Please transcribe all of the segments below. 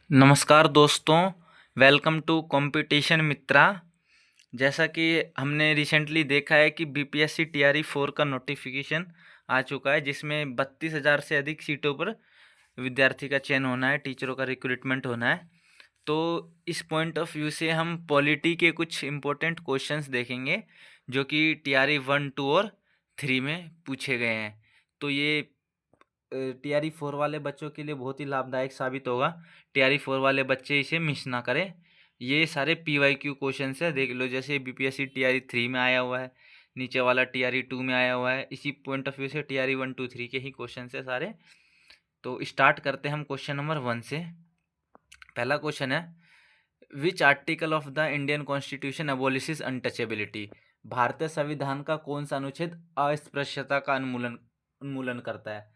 नमस्कार दोस्तों, welcome to competition मित्रा। जैसा कि हमने रिसेंटली देखा है कि बीपीएससी टीआरई 4 का नोटिफिकेशन आ चुका है, जिसमें 32,000 से अधिक सीटों पर विद्यार्थी का चयन होना है, टीचरों का रिक्रूटमेंट होना है। तो इस पॉइंट ऑफ व्यू से हम पॉलिटी के कुछ इम्पोर्टेंट क्वेश्चंस देखेंगे जो कि टीआरई 1, 2 और 3 में पूछे गए हैं। तो ये टीआरई 4 वाले बच्चों के लिए बहुत ही लाभदायक साबित होगा। टीआरई 4 वाले बच्चे इसे मिस ना करें। ये सारे पीवाईक्यू क्वेश्चंस है, देख लो। जैसे बीपीएससी टीआरई 3 में आया हुआ है, नीचे वाला टीआरई 2 में आया हुआ है। इसी पॉइंट ऑफ व्यू से टीआरई 1, 2, 3 के ही क्वेश्चन है सारे। तो स्टार्ट करते हैं हम क्वेश्चन नंबर 1 से। पहला क्वेश्चन है, which article of the Indian constitution abolishes untouchability. भारतीय संविधान का कौन सा अनुच्छेद अस्पृश्यता का उन्मूलन करता है?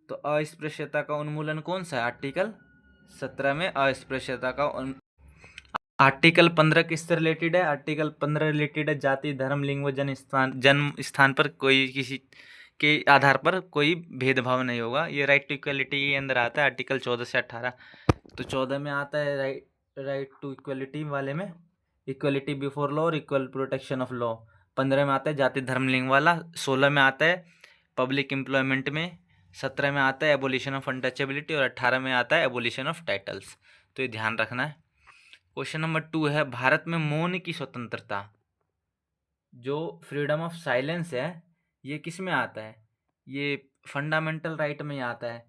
तो अस्पृश्यता का उन्मूलन कौन सा है? आर्टिकल 17 में अस्पृश्यता का आर्टिकल 15 किससे रिलेटेड है? आर्टिकल 15 रिलेटेड है जाति, धर्म, लिंग व जन्म स्थान पर कोई किसी के आधार पर कोई भेदभाव नहीं होगा। ये राइट टू इक्वलिटी के अंदर आता है, आर्टिकल 14 से 18। तो 14 में आता है राइट टू इक्वलिटी वाले में, इक्वलिटी बिफोर लॉ और इक्वल प्रोटेक्शन ऑफ लॉ। 15 में आता है जाति, धर्म, लिंग वाला। 16 में आता है पब्लिक एम्प्लॉयमेंट में। 17 में आता है एबोलिशन ऑफ अनटचेबिलिटी और 18 में आता है एबोलिशन ऑफ टाइटल्स। तो ये ध्यान रखना है। क्वेश्चन नंबर 2 है, भारत में मौन की स्वतंत्रता, जो फ्रीडम ऑफ साइलेंस है, ये किस में आता है? ये फंडामेंटल राइट में ही आता है।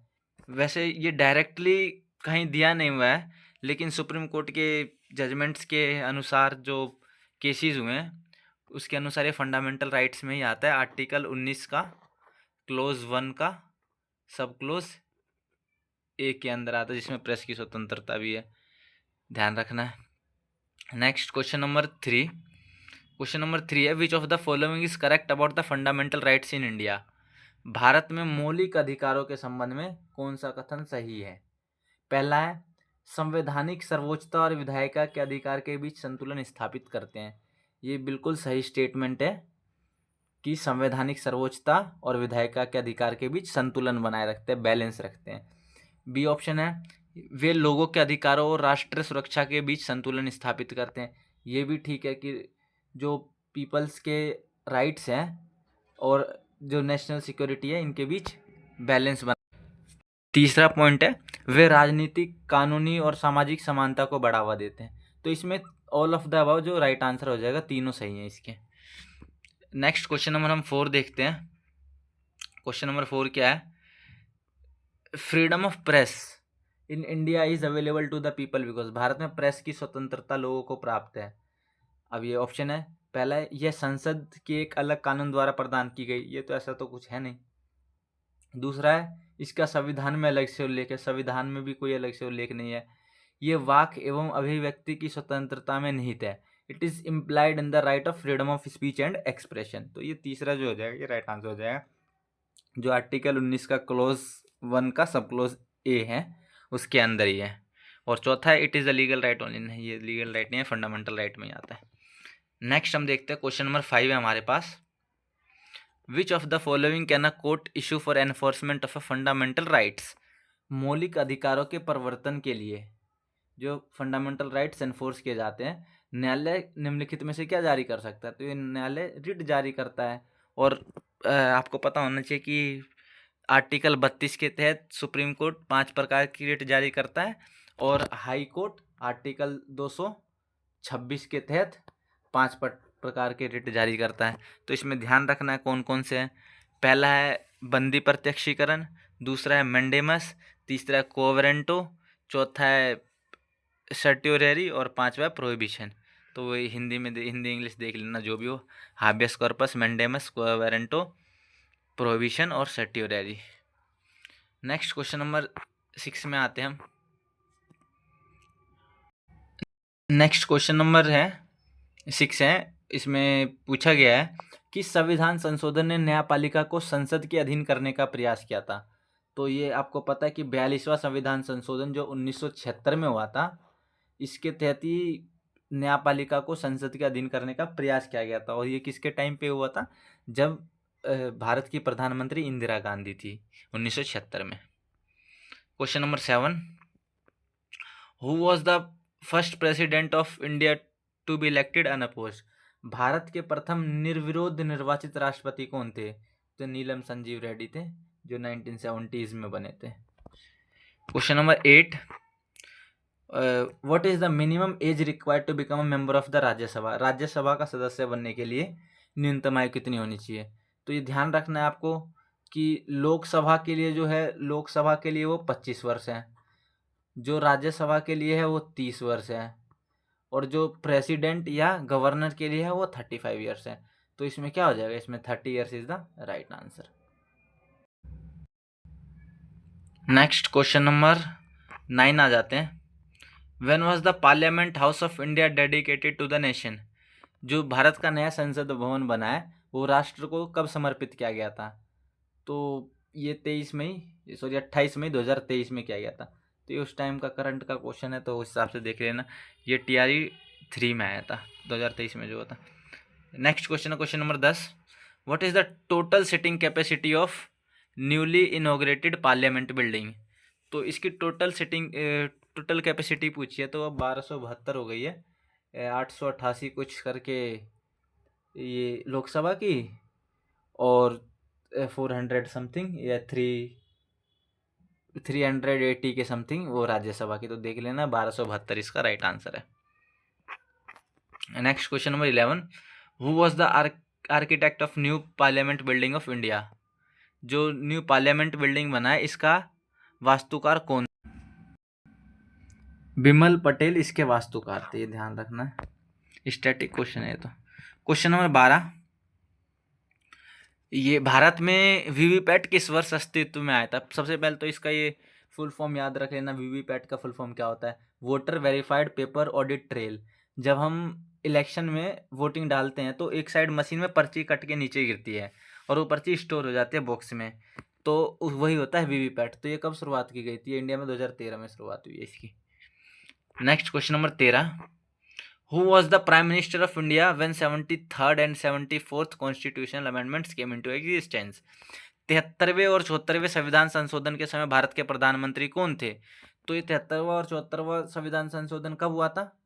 वैसे ये डायरेक्टली कहीं दिया नहीं हुआ है, लेकिन सुप्रीम कोर्ट के जजमेंट्स के अनुसार जो केसेस हुए हैं उसके अनुसार ये फंडामेंटल राइट्स में ही आता है। आर्टिकल 19 का क्लोज 1 का सब क्लोज ए के अंदर आता है, जिसमें प्रेस की स्वतंत्रता भी है। ध्यान रखना है। Next question number 3। Question number 3 है, विच of the following is correct about the fundamental rights in India. Bharat में मौलिक अधिकारों के संबंध में कौन सा कथन सही है? पहला है, संवैधानिक सर्वोच्चता और विधायिका के अधिकार के बीच संतुलन स्थापित करते हैं। ये बिल्कुल सही स्टेटमेंट है कि संवैधानिक सर्वोच्चता और विधायिका के अधिकार के बीच संतुलन बनाए रखते हैं, बैलेंस रखते हैं। बी ऑप्शन है, वे लोगों के अधिकारों और राष्ट्रीय सुरक्षा के बीच संतुलन स्थापित करते हैं। ये भी ठीक है कि जो पीपल्स के राइट्स हैं और जो नेशनल सिक्योरिटी है, इनके बीच बैलेंस बना। तीसरा पॉइंट है, वे राजनीतिक, कानूनी और सामाजिक समानता को बढ़ावा देते हैं। तो इसमें ऑल ऑफ द अबव जो राइट आंसर हो जाएगा, तीनों सही हैं इसके। नेक्स्ट क्वेश्चन नंबर हम 4 देखते हैं। क्वेश्चन नंबर 4 क्या है? Freedom of press in India is available to the people because. Bharat में प्रेस की स्वतंत्रता लोगों को प्राप्त है। अब ये ऑप्शन है, पहला है, यह संसद के एक अलग कानून द्वारा प्रदान की गई। ये तो ऐसा तो कुछ है नहीं। दूसरा है, इसका संविधान में अलग से उल्लेख है। संविधान में भी कोई अलग से उल्लेख नहीं है। ये वाक एवं अभिव्यक्ति की स्वतंत्रता में निहित है। It is implied in the right of freedom of speech and expression. तो ये तीसरा जो हो जाएगा, ये राइट आंसर हो जाएगा। जो आर्टिकल 19 का क्लोज 1 का सब क्लोज ए है, उसके अंदर ही है। और चौथा है, it is a legal right only. नहीं, ये लीगल राइट नहीं है, फंडामेंटल राइट में ही आता है। नेक्स्ट हम देखते हैं, क्वेश्चन नंबर 5 है हमारे पास। Which of the following can a court issue for enforcement of a fundamental rights. मौलिक अधिकारों के प्रवर्तन के लिए जो फंडामेंटल राइट्स एनफोर्स किए जाते हैं, न्यायालय निम्नलिखित में से क्या जारी कर सकता है? तो ये न्यायालय रिट जारी करता है। और आपको पता होना चाहिए कि आर्टिकल 32 के तहत सुप्रीम कोर्ट 5 प्रकार की रिट जारी करता है और हाई कोर्ट आर्टिकल 226 के तहत 5 प्रकार के रिट जारी करता है। तो इसमें ध्यान रखना है कौन कौन से हैं। पहला है बंदी प्रत्यक्षीकरण, दूसरा है मैंडेमस, तीसरा है कोवरेंटो, चौथा है सर्ट्योरेरी और पांचवा है प्रोहिबिशन। तो वही हिंदी में हिंदी इंग्लिश देख लेना जो भी हो। हाबियस कॉर्पस, मैंडेमस, कोवरेंटो, प्रोहिबिशन और सर्ट्योरेरी। नेक्स्ट क्वेश्चन नंबर 6 में आते हैं हम। नेक्स्ट क्वेश्चन नंबर है 6 है। इसमें पूछा गया है कि संविधान संशोधन ने न्यायपालिका को संसद के अधीन करने का प्रयास किया था। तो ये आपको पता है कि 42वां संविधान संशोधन जो 1976 में हुआ था, इसके तहत ही न्यायपालिका को संसद के अधीन करने का प्रयास किया गया था। और ये किसके टाइम पे हुआ था? जब भारत की प्रधानमंत्री इंदिरा गांधी थी, 1976 में। Question number 7, who was the first president of India to be elected unopposed? Bharat के प्रथम निर्विरोध निर्वाचित राष्ट्रपति कौन थे? तो नीलम संजीव रेड्डी थे, जो 1970s में बने थे। Question number 8, what is the minimum age required to become a member of the Rajya Sabha? Rajya Sabha का सदस्य बनने के लिए न्यूनतम आयु कितनी होनी चाहिए? तो ये ध्यान रखना है आपको कि लोकसभा के लिए जो है, लोकसभा के लिए वो 25 वर्ष है, जो राज्यसभा के लिए है वो 30 वर्ष है, और जो प्रेसिडेंट या गवर्नर के लिए है वो 35 ईयर्स है। तो इसमें क्या हो जाएगा? इसमें 30 years is the right answer. Next question number 9 आ जाते हैं। When was the Parliament House of India dedicated to the nation? जो भारत का नया संसद भवन बना है वो राष्ट्र को कब समर्पित किया गया था? तो ये 28 मई 2023 में किया गया था। तो ये उस टाइम का करंट का क्वेश्चन है, तो उस हिसाब से देख लेना। ये TRE 3 में आया था 2023 में जो हुआ था। नेक्स्ट क्वेश्चन है question number 10, what is the total sitting capacity of newly inaugurated parliament building? तो इसकी टोटल कैपेसिटी पूछी है, तो अब 1272 हो गई है, 888 कुछ करके ये लोकसभा की, और 400 समथिंग या 380 के समथिंग वो राज्यसभा की। तो देख लेना 1272 इसका राइट आंसर है। Next question number 11, who was the architect of new parliament building of India? जो न्यू पार्लियामेंट बिल्डिंग बना है इसका वास्तुकार कौन? बिमल पटेल इसके वास्तुकार थे, ये ध्यान रखना है, स्टैटिक क्वेश्चन है तो। क्वेश्चन नंबर 12, ये भारत में वीवीपैट किस वर्ष अस्तित्व में आया था? सबसे पहले तो इसका ये फुल फॉर्म याद रख लेना। वीवीपैट का फुल फॉर्म क्या होता है? Voter verified paper audit trail. जब हम इलेक्शन में वोटिंग डालते हैं तो एक साइड मशीन में पर्ची कट के नीचे गिरती है और वो पर्ची स्टोर हो जाती है बॉक्स में, तो वही होता है वीवीपैट। तो ये कब शुरुआत की गई थी? इंडिया में 2013 में शुरुआत हुई है इसकी। Next question number 13, Who was the Prime Minister of India when 73rd and 74th constitutional amendments came into existence? 73वें और 74वें संविधान संशोधन के समय भारत के प्रधानमंत्री कौन थे? तो ये 73वां और 74वां संविधान संशोधन कब हुआ था?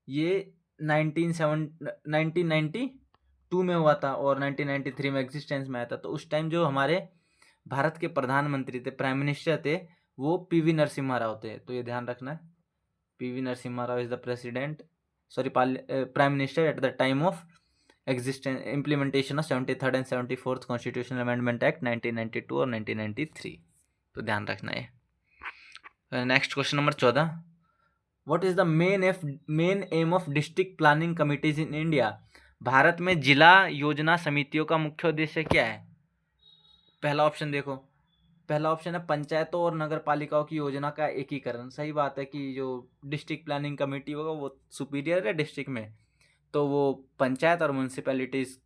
ये 1992 में हुआ था और 1993 में एग्जिस्टेंस में आया था। तो उस टाइम जो हमारे भारत के प्रधानमंत्री थे, प्राइम मिनिस्टर थे, वो PV नरसिम्हा राव थे। तो ये ध्यान रखना है, PV Narasimha Rao is the Prime Minister at the time of implementation of 73rd and 74th Constitutional Amendment Act 1992 और 1993। तो ध्यान रखना है। Next question number 14, what is the main M of district planning committees in India? Bharat में जिला योजना समितियों का मुख्य उद्देश्य क्या है? पहला ऑप्शन देखो, पहला ऑप्शन है पंचायतों और नगर पालिकाओं की योजना का एकीकरण। सही बात है कि जो डिस्ट्रिक्ट प्लानिंग कमेटी होगा वो सुपीरियर है डिस्ट्रिक्ट में, तो वो पंचायत और म्यूनसिपैलिटीज़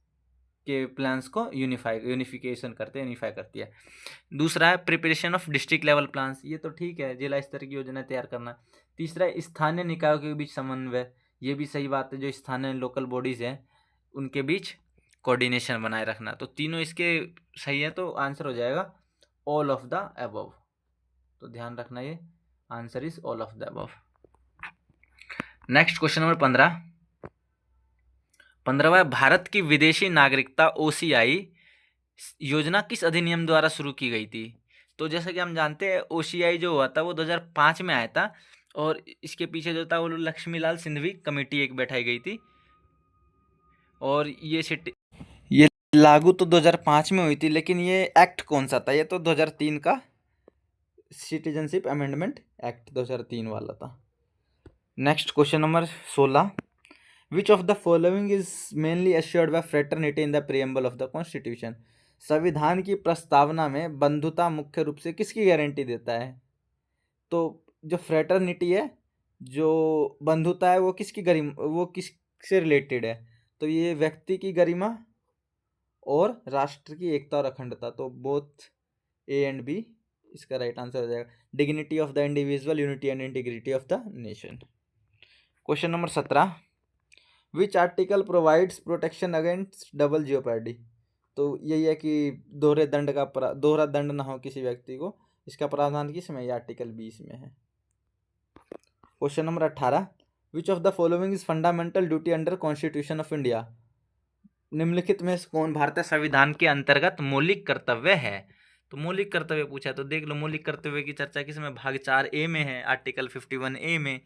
के प्लान्स को यूनिफिकेशन यूनिफाई करती है। दूसरा है preparation of district level plans, ये तो ठीक है, जिला स्तर की योजना तैयार करना। तीसरा है स्थानीय निकायों के बीच समन्वय, ये भी सही बात है, जो स्थानीय लोकल बॉडीज़ हैं उनके बीच कोऑर्डिनेशन बनाए रखना। तो तीनों इसके सही है, तो आंसर हो जाएगा ऑल ऑफ द अबव। तो ध्यान रखना, ये answer is all of the above. Next question number 15वां, भारत की विदेशी नागरिकता OCI योजना किस अधिनियम द्वारा शुरू की गई थी? तो जैसा कि हम जानते हैं OCI जो हुआ था वो 2005 में आया था, और इसके पीछे जो था वो लक्ष्मीलाल सिंधवी कमेटी एक बैठाई गई थी, और ये लागू तो 2005 में हुई थी, लेकिन ये एक्ट कौन सा था? ये तो 2003 का सिटीजनशिप अमेंडमेंट एक्ट 2003 वाला था। Next question number 16, which of the following is mainly assured by fraternity in the preamble of the constitution? संविधान की प्रस्तावना में बंधुता मुख्य रूप से किसकी गारंटी देता है? तो जो फ्रेटर्निटी है, जो बंधुता है, वो किससे रिलेटेड है? तो ये व्यक्ति की गरिमा और राष्ट्र की एकता और अखंडता। तो बोथ A एंड B इसका राइट आंसर हो जाएगा। Dignity of the individual, unity and integrity of the nation. Question number 17, which article provides protection against double jeopardy? तो यही है कि दोहरा दंड ना हो किसी व्यक्ति को, इसका प्रावधान किस में? आर्टिकल 20 में है। Question number 18, which of the following is fundamental duty under constitution of India. निम्नलिखित में से कौन भारतीय संविधान के अंतर्गत मौलिक कर्तव्य है। तो मौलिक कर्तव्य पूछा तो देख लो, मौलिक कर्तव्य की चर्चा किसमें, भाग 4A में है, आर्टिकल 51A में।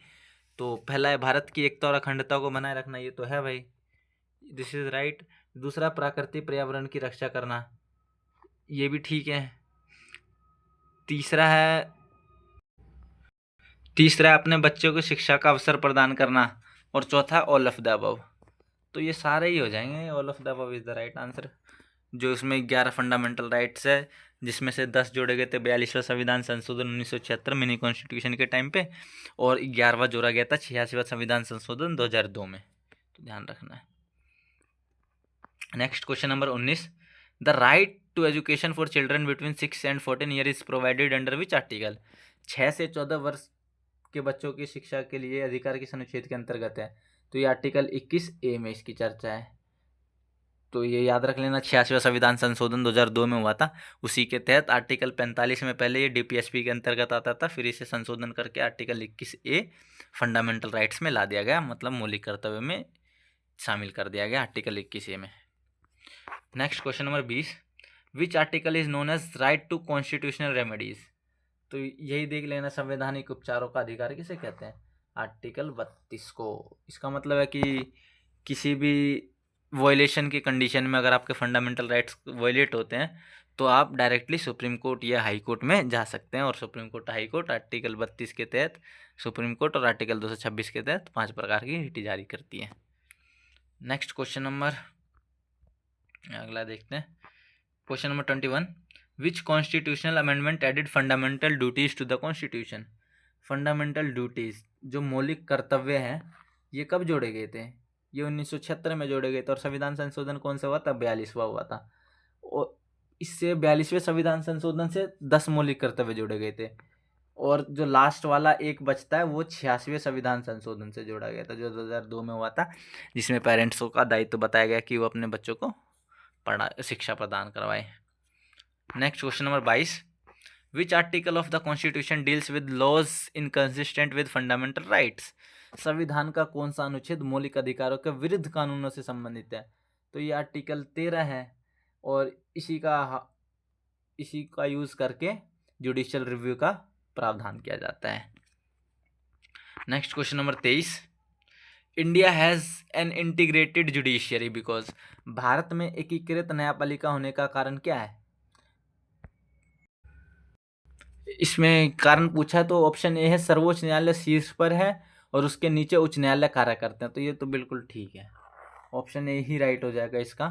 तो पहला है भारत की एकता और अखंडता को बनाए रखना, ये तो है भाई, दिस इज राइट। दूसरा प्राकृतिक पर्यावरण की रक्षा करना, ये भी ठीक है। तीसरा है अपने बच्चों को शिक्षा का अवसर प्रदान करना, और चौथा ऑल ऑफ द अबव। तो ये सारे ही हो जाएंगे, all of the above is the right answer. जो इसमें 11 फंडामेंटल राइट्स है, जिसमें से 10 जोड़े गए थे 42वां संविधान संशोधन 1976 मिनी कॉन्स्टिट्यूशन के टाइम पे, और 11वां जोड़ा गया था 86वां संविधान संशोधन 2002 में। तो ध्यान रखना है। Next question number 19, the right to education for children between 6 and 14 year is provided under which article. 6 से 14 वर्ष के बच्चों की शिक्षा के लिए अधिकार किस अनुच्छेद के अंतर्गत है। तो ये आर्टिकल 21A में इसकी चर्चा है। तो ये याद रख लेना, 86वां संविधान संशोधन 2002 में हुआ था, उसी के तहत आर्टिकल 45 में पहले ये DPSP के अंतर्गत आता था, फिर इसे संशोधन करके आर्टिकल 21A फंडामेंटल राइट्स में ला दिया गया, मतलब मौलिक कर्तव्य में शामिल कर दिया गया आर्टिकल 21A में। Next question number 20, which article is known as right to constitutional remedies. तो यही देख लेना, संवैधानिक उपचारों का अधिकार किसे कहते हैं, आर्टिकल 32 को। इसका मतलब है कि किसी भी वॉयलेशन की कंडीशन में अगर आपके फंडामेंटल राइट्स वॉयलेट होते हैं तो आप डायरेक्टली सुप्रीम कोर्ट या हाई कोर्ट में जा सकते हैं, और supreme court high Court article 32 के तहत, सुप्रीम कोर्ट और आर्टिकल 226 के तहत 5 प्रकार की रिट जारी करती है। नेक्स्ट क्वेश्चन नंबर, अगला देखते हैं, question number 21, which constitutional amendment added fundamental duties to the constitution. Fundamental duties जो मौलिक कर्तव्य हैं, ये कब जोड़े गए थे, ये 1976 में जोड़े गए थे। और संविधान संशोधन कौन सा हुआ था, 42वां हुआ था। और इससे 42वें संविधान संशोधन से 10 मौलिक कर्तव्य जोड़े गए थे, और जो लास्ट वाला एक बचता है वो 86वें संविधान संशोधन से जोड़ा गया था, जो 2002 में हुआ था, जिसमें पेरेंट्सों का दायित्व बताया गया कि वो अपने बच्चों को शिक्षा प्रदान करवाए। Next question number 22, which article of the constitution deals with laws inconsistent with fundamental rights. संविधान का कौन सा अनुच्छेद मौलिक अधिकारों के विरुद्ध कानूनों से संबंधित है। तो ये आर्टिकल 13 है, और इसी का यूज करके जुडिशियल रिव्यू का प्रावधान किया जाता है। Next question number 23, India has an integrated judiciary because. Bharat में एकीकृत न्यायपालिका होने का कारण क्या है। इसमें कारण पूछा तो ऑप्शन ए है, सर्वोच्च न्यायालय शीर्ष पर है और उसके नीचे उच्च न्यायालय कार्य करते हैं। तो ये तो बिल्कुल ठीक है, ऑप्शन ए ही राइट हो जाएगा इसका।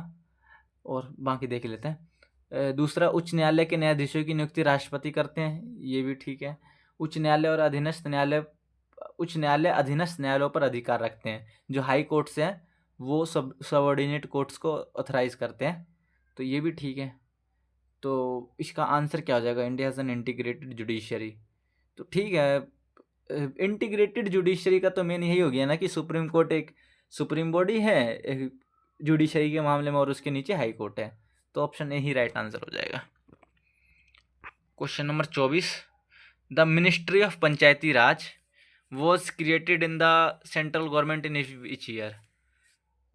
और बाकी देख लेते हैं। दूसरा, उच्च न्यायालय के न्यायाधीशों की नियुक्ति राष्ट्रपति करते हैं, ये भी ठीक है। उच्च न्यायालय अधीनस्थ न्यायालयों पर अधिकार रखते हैं। जो हाई कोर्ट्स हैं वो सबऑर्डिनेट कोर्ट्स को ऑथराइज करते हैं, तो ये भी ठीक है। तो इसका आंसर क्या हो जाएगा, India has an integrated judiciary. तो ठीक है, इंटीग्रेटेड जुडिशरी का तो मेन यही हो गया ना कि सुप्रीम कोर्ट एक सुप्रीम बॉडी है जुडिशरी के मामले में, और उसके नीचे हाई कोर्ट है। तो option A he right answer हो जाएगा। Question number 24, the ministry of Panchayati Raj was created in the central government in which year.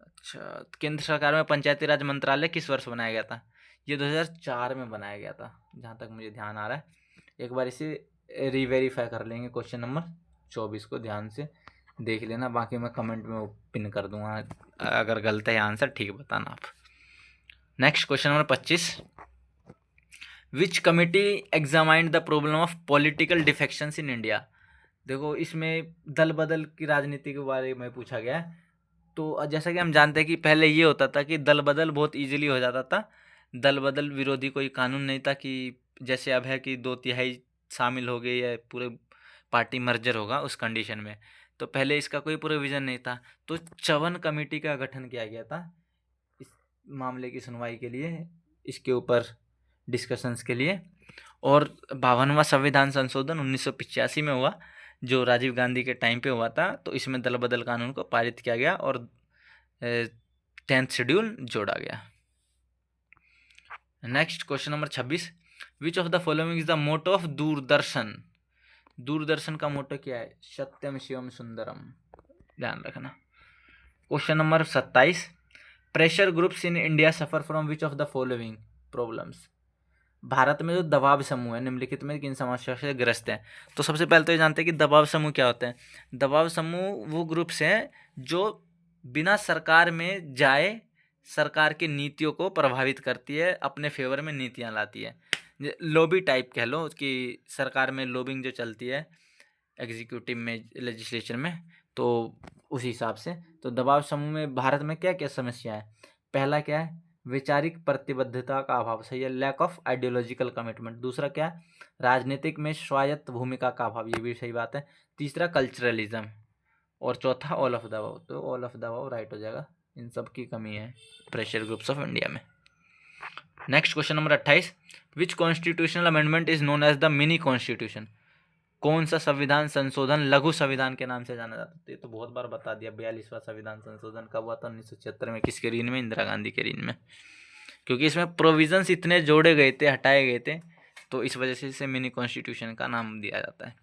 अच्छा, केंद्र सरकार में पंचायती राज मंत्रालय किस वर्ष बनाया गया था। ये 2004 में बनाया गया था, जहाँ तक मुझे ध्यान आ रहा है। एक बार इसे रीवेरीफाई कर लेंगे, क्वेश्चन नंबर 24 को ध्यान से देख लेना, बाकी मैं कमेंट में पिन कर दूंगा, अगर गलत है आंसर ठीक बताना आप। Next question number 25, which committee examined the problem of political defections in India. देखो, इसमें दल बदल की राजनीति के बारे में पूछा गया है। तो जैसा कि हम जानते हैं कि पहले ये होता था कि दल बदल बहुत इजीली हो जाता था, दल बदल विरोधी कोई कानून नहीं था कि जैसे अब है कि 2/3 शामिल हो गए या पूरे पार्टी मर्जर होगा उस कंडीशन में। तो पहले इसका कोई प्रोविज़न नहीं था, तो 54 कमेटी का गठन किया गया था इस मामले की सुनवाई के लिए, इसके ऊपर डिस्कशंस के लिए। और 52वां संविधान संशोधन 1985 में हुआ, जो राजीव गांधी के टाइम पे हुआ था। तो इसमें दल बदल कानून को पारित किया गया और 10th शेड्यूल जोड़ा गया। Next question number 26, which of the following is the motto of Doordarshan. Doordarshan का मोटो क्या है? सत्यम शिवम सुंदरम, ध्यान रखना। Question number 27, pressure groups in India suffer from which of the following problems. Bharat में जो दबाव समूह है निम्नलिखित में किन समस्या से ग्रस्त हैं? तो सबसे पहले तो ये जानते हैं कि दबाव समूह क्या होते हैं। दबाव समूह वो ग्रुप्स हैं जो बिना सरकार में जाए सरकार की नीतियों को प्रभावित करती है, अपने फेवर में नीतियां लाती है। लॉबी टाइप कह लो कि सरकार में लॉबिंग जो चलती है एग्जीक्यूटिव में, लेजिस्लेचर में, तो उस हिसाब से। तो दबाव समूह में भारत में क्या क्या समस्या है? पहला क्या है? वैचारिक प्रतिबद्धता का अभाव, सही है, लैक ऑफ आइडियोलॉजिकल कमिटमेंट। दूसरा क्या है? राजनीतिक में स्वायत्त भूमिका का अभाव, ये भी सही बात है। तीसरा कल्चरलिज्म, और चौथा ऑल ऑफ द अबव। तो all of the above right हो जाएगा, इन सब की कमी है प्रेशर ग्रुप्स ऑफ इंडिया में। Next question number 28, which constitutional amendment is known as the mini constitution. कौन सा संविधान संशोधन लघु संविधान के नाम से जाना जाता है? ये तो बहुत बार बता दिया। 42वां संविधान संशोधन कब हुआ था? 1976 में। किसके रीन में? इंदिरा गांधी के रीन में। क्योंकि इसमें प्रोविजंस इतने जोड़े गए थे, हटाए गए थे, तो इस वजह से इसे मिनी कॉन्स्टिट्यूशन का नाम दिया जाता है।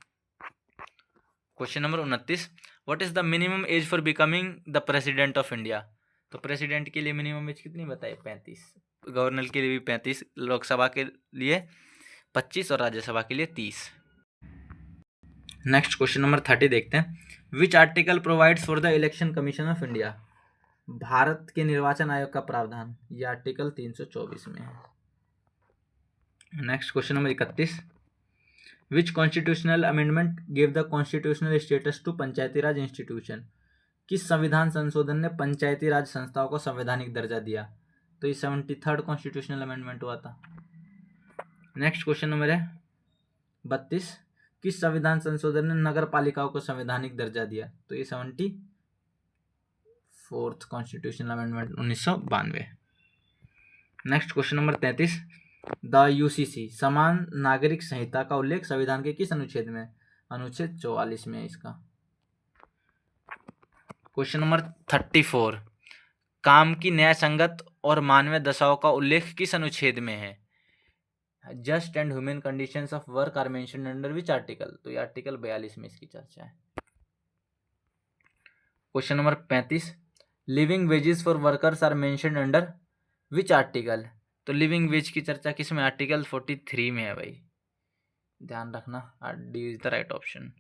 Question number 29, what is the minimum as for becoming the president of India. तो प्रेसिडेंट के लिए मिनिमम एज कितनी बताई? 35। गवर्नर के लिए भी 35, लोकसभा के लिए 25 और राज्यसभा के लिए 30। नेक्स्ट क्वेश्चन नंबर 30 देखते हैं, विच article provides for the election commission of India. Bharat के निर्वाचन आयोग का प्रावधान, यह आर्टिकल 324 में है। Next question number 31, which constitutional amendment give the constitutional status to Panchayati Raj institution. किस संविधान संशोधन ने पंचायती राज संस्थाओं को संवैधानिक दर्जा दिया? तो ये 73rd कॉन्स्टिट्यूशनल अमेंडमेंट हुआ था। नेक्स्ट क्वेश्चन नंबर है 32, किस संविधान संशोधन ने नगर पालिकाओं को संवैधानिक दर्जा दिया? तो ये 74th constitutional amendment 1992। Next question number 33, the UCC समान नागरिक संहिता का उल्लेख संविधान के किस अनुच्छेद में? अनुच्छेद 44 में है इसका। क्वेश्चन नंबर 34, काम की न्याय संगत और मानवीय दशाओं का उल्लेख किस अनुच्छेद में है? Just and human conditions of work are mentioned under which article? तो ये आर्टिकल 42 में इसकी चर्चा है। Question number 35, living wages for workers are mentioned under which article? तो लिविंग वेज की चर्चा किस में? आर्टिकल 43 में है भाई, ध्यान रखना, D is the right option.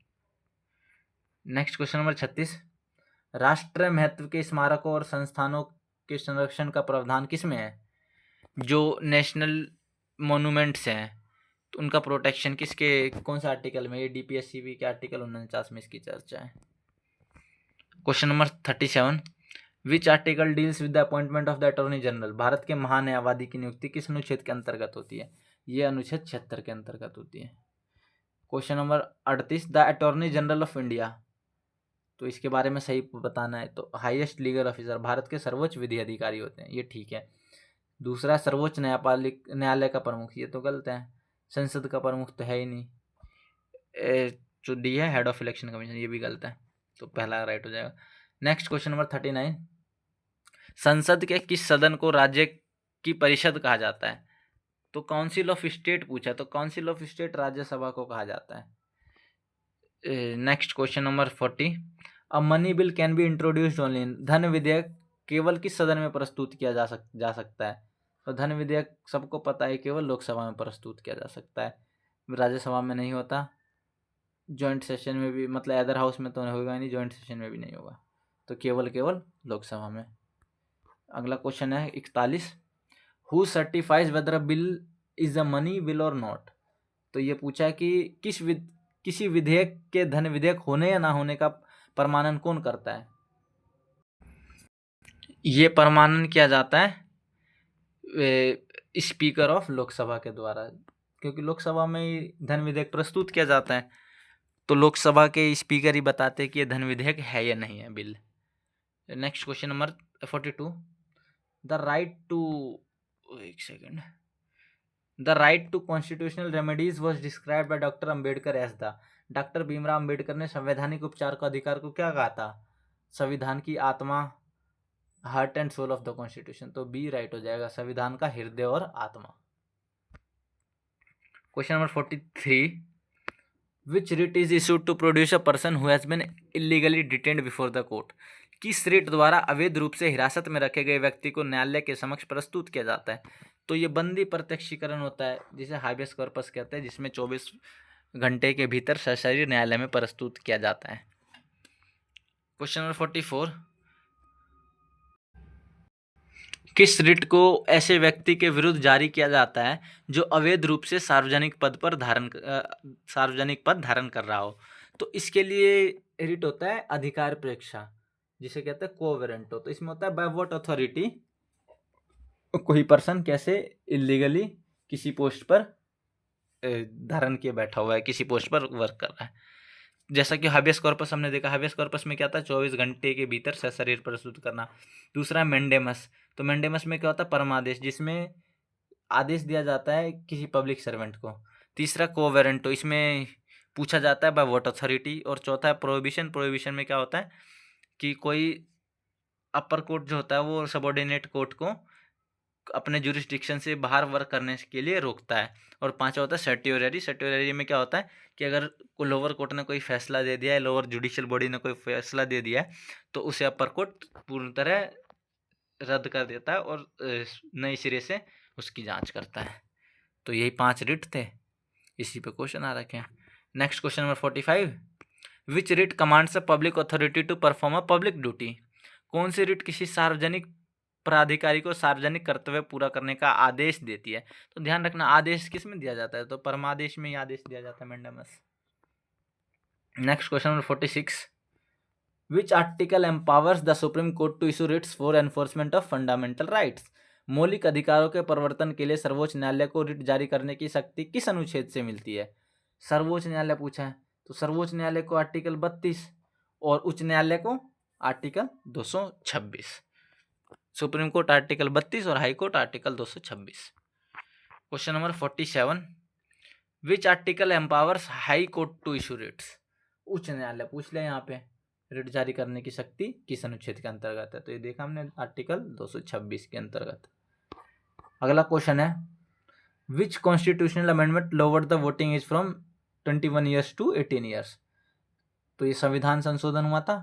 Next question number 36, राष्ट्रीय महत्व के स्मारकों और संस्थानों के संरक्षण का प्रावधान किस में है? जो नेशनल मोन्यूमेंट्स हैं तो उनका प्रोटेक्शन किसके, कौन सा आर्टिकल में? ये डीपीएससीबी के आर्टिकल 49 में इसकी चर्चा है। Question number 37, which article deals with the appointment of the attorney general. Bharat के महान्यायवादी की नियुक्ति किस अनुच्छेद के अंतर्गत होती है? ये अनुच्छेद 76 के अंतर्गत होती है। Question number 38, the attorney general of India, तो इसके बारे में सही बताना है। तो हाईएस्ट लीगल ऑफिसर, भारत के सर्वोच्च विधि अधिकारी होते हैं, ये ठीक है। दूसरा सर्वोच्च न्यायालय का प्रमुख, ये तो गलत है, संसद का प्रमुख तो है ही नहीं। जो डी है हेड ऑफ इलेक्शन कमीशन, ये भी गलत है, तो पहला राइट हो जाएगा। नेक्स्ट क्वेश्चन नंबर 39, संसद के किस सदन को राज्य की परिषद कहा जाता है? तो काउंसिल ऑफ स्टेट पूछा, तो काउंसिल ऑफ स्टेट राज्यसभा को कहा जाता है। Next question number 40, a money bill can be introduced only. धन विधेयक केवल किस सदन में प्रस्तुत किया जा सकता है? तो धन विधेयक सबको पता है केवल लोकसभा में प्रस्तुत किया जा सकता है, राज्यसभा में नहीं होता, जॉइंट सेशन में भी, मतलब अदर हाउस में तो होगा नहीं, जॉइंट सेशन में भी नहीं होगा, तो केवल लोकसभा में। अगला क्वेश्चन है 41, who certifies weather a bill is a money bill और नॉट। तो ये पूछा है कि किसी विधेयक के धन विधेयक होने या ना होने का प्रमाणन कौन करता है? ये प्रमाणन किया जाता है स्पीकर ऑफ लोकसभा के द्वारा, क्योंकि लोकसभा में ही धन विधेयक प्रस्तुत किया जाता है, तो लोकसभा के स्पीकर ही बताते हैं कि ये धन विधेयक है या नहीं है bill. Next question number 42, the right to, एक second, the right to constitutional remedies was describe by doctor Ambedkar as the. Doctor Bhimrao Ambedkar ने संवैधानिक उपचार का अधिकार को क्या कहा था? संविधान की आत्मा, heart and soul of the constitution. तो बी राइट हो जाएगा, संविधान का हृदय और आत्मा। Question number 43, which writ is issued to produce a person who has been illegally detained before the court. किस रिट द्वारा अवैध रूप से हिरासत में रखे गए व्यक्ति को न्यायालय के समक्ष प्रस्तुत किया जाता है? तो ये बंदी प्रत्यक्षीकरण होता है, जिसे हाबियस कॉर्पस कहते हैं, जिसमें 24 घंटे के भीतर सशरीर न्यायालय में प्रस्तुत किया जाता है। क्वेश्चन नंबर 44, किस रिट को ऐसे व्यक्ति के विरुद्ध जारी किया जाता है जो अवैध रूप से सार्वजनिक पद धारण कर रहा हो? तो इसके लिए रिट होता है अधिकार परीक्षा, जिसे कहते हैं कोवेरेंटो। तो इसमें होता है बाय व्हाट अथॉरिटी कोई पर्सन कैसे इलीगली किसी पोस्ट पर धारण किए बैठा हुआ है, किसी पोस्ट पर वर्क कर रहा है। जैसा कि हाबियस कॉर्पस हमने देखा, हाबियस कॉर्पस में क्या था, 24 घंटे के भीतर सशरीर प्रस्तुत करना। दूसरा मेंडेमस, तो मेंडेमस में क्या होता है, परमादेश, जिसमें आदेश दिया जाता है किसी पब्लिक सर्वेंट को। तीसरा कोवेरेंटो, इसमें पूछा जाता है बाय व्हाट अथॉरिटी। और चौथा है प्रोहिबिशन। प्रोहिबिशन में क्या होता है कि कोई अपर कोर्ट जो होता है वो सबऑर्डिनेट कोर्ट को अपने जुरिस्डिक्शन से बाहर वर्क करने के लिए रोकता है। और पांचवा होता है सर्टियोररी। सर्टियोररी में क्या होता है कि अगर लोअर कोर्ट ने कोई फैसला दे दिया है, लोअर जुडिशियल बॉडी ने कोई फैसला दे दिया है, तो उसे अपर कोर्ट पूर्ण तरह रद्द कर देता है और नए सिरे से उसकी जांच करता है। तो यही 5 रिट थे, इसी पे क्वेश्चन आ रखे हैं। Next question number 45, which writ commands a public authority to perform a public duty? कौन सी रिट किसी सार्वजनिक प्राधिकारी को सार्वजनिक कर्तव्य पूरा करने का आदेश देती है? तो ध्यान रखना, आदेश किस में दिया जाता है, तो परमादेश में ही आदेश दिया जाता है, mandamus. Next question number 46, which article empowers the Supreme Court to issue writs for enforcement of fundamental rights? मौलिक अधिकारों के प्रवर्तन के लिए सर्वोच्च न्यायालय को रिट जारी करने की शक्ति किस अनुच्छेद से मिलती है? सर्वोच्च न्यायालय पूछा है, तो सर्वोच्च न्यायालय को आर्टिकल 32 और उच्च न्यायालय को आर्टिकल 226। सुप्रीम कोर्ट आर्टिकल 32 और High Court article 226। Question number 47, which article empowers High Court to issue writs? उच्च न्यायालय पूछ लिया यहाँ पे, रिट जारी करने की शक्ति किस अनुच्छेद के अंतर्गत है? तो ये देखा हमने आर्टिकल 226 के अंतर्गत। अगला क्वेश्चन है, which constitutional amendment lowered the voting age from 21 years to 18 years? तो ये संविधान संशोधन हुआ था,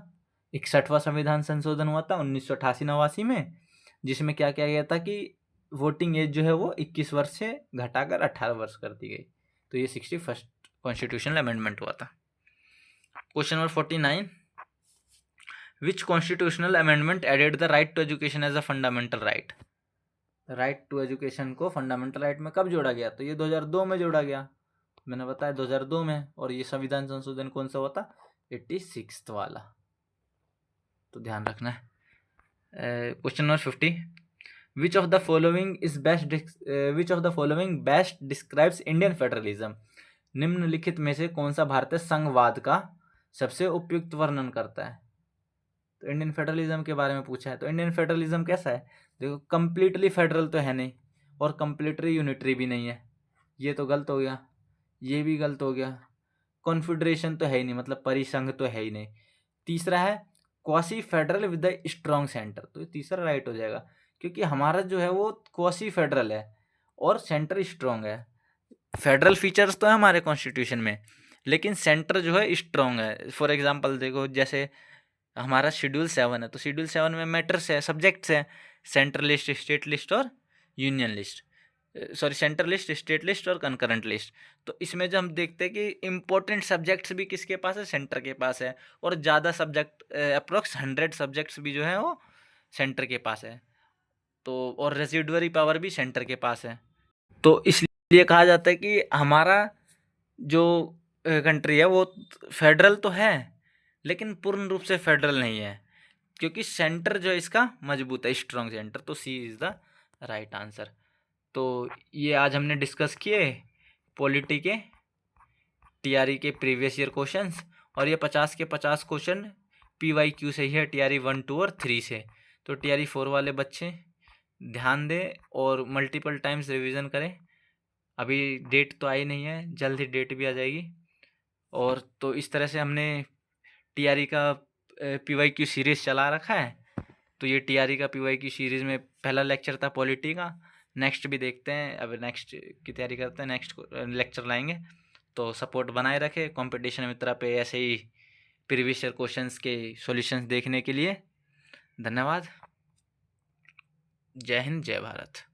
61वां संविधान संशोधन हुआ था 1988-89 में, जिसमें क्या किया गया था कि वोटिंग एज जो है वो 21 वर्ष से घटाकर 18 वर्ष कर दी गई। तो ये 61st कॉन्स्टिट्यूशनल अमेंडमेंट हुआ था। Question number 49, which constitutional amendment added the right to education as a fundamental right? Right to education को फंडामेंटल राइट में कब जोड़ा गया? तो ये 2002 में जोड़ा गया, मैंने बताया 2002 में। और ये संविधान संशोधन कौन सा हुआ था? 86th वाला, तो ध्यान रखना है। Question number 50, which of the following best describes Indian federalism? निम्नलिखित में से कौन सा भारतीय संघवाद का सबसे उपयुक्त वर्णन करता है? तो इंडियन फेडरलिज्म के बारे में पूछा है। तो इंडियन फेडरलिज्म कैसा है? देखो, कंप्लीटली फेडरल तो है नहीं और कंप्लीटली यूनिटरी भी नहीं है, ये तो गलत हो गया, ये भी गलत हो गया। कॉन्फेडरेशन तो है ही नहीं, मतलब परिसंघ तो है ही नहीं। तीसरा है quasi federal with the strong centre, तो ये तीसरा राइट हो जाएगा, क्योंकि हमारा जो है वो क्वासी फेडरल है और सेंटर स्ट्रॉन्ग है। फेडरल फीचर्स तो है हमारे कॉन्स्टिट्यूशन में, लेकिन सेंटर जो है स्ट्रॉन्ग है। फॉर एग्जांपल देखो, जैसे हमारा शेड्यूल 7 है, तो शेड्यूल 7 में मैटर्स है, सब्जेक्ट्स है, सेंट्रल लिस्ट, स्टेट लिस्ट और union list, sorry central list, state list और कंकरेंट लिस्ट। तो इसमें जो हम देखते हैं कि इम्पोर्टेंट सब्जेक्ट्स भी किसके पास है? सेंटर के पास है। और ज़्यादा सब्जेक्ट, अप्रोक्स 100 सब्जेक्ट्स भी जो है वो सेंटर के पास है। तो और रेसिडुअरी पावर भी सेंटर के पास है। तो इसलिए कहा जाता है कि हमारा जो कंट्री है वो फेडरल तो है, लेकिन पूर्ण रूप से फेडरल नहीं है, क्योंकि सेंटर जो है इसका मजबूत है, स्ट्रॉन्ग सेंटर। तो सी इज़ द राइट आंसर। तो ये आज हमने डिस्कस किए पॉलिटी के टीआरई के प्रीवियस ईयर क्वेश्चंस, और ये 50 के 50 क्वेश्चन पीवाईक्यू से ही है, टीआरई 1, 2 और 3 से। तो टीआरई 4 वाले बच्चे ध्यान दें और मल्टीपल टाइम्स रिवीजन करें। अभी डेट तो आई नहीं है, जल्द ही डेट भी आ जाएगी। और तो इस तरह से हमने टीआरई का पीवाईक्यू सीरीज़ चला रखा है। तो ये टीआरई का पीवाईक्यू सीरीज़ में पहला लेक्चर था पॉलिटी का। नेक्स्ट भी देखते हैं, अब नेक्स्ट की तैयारी करते हैं, नेक्स्ट लेक्चर लाएंगे। तो तो सपोर्ट बनाए रखें कंपटीशन मित्रा पे ऐसे ही प्रीवियस ईयर क्वेश्चंस के सॉल्यूशंस देखने के लिए। धन्यवाद। जय हिंद, जय भारत।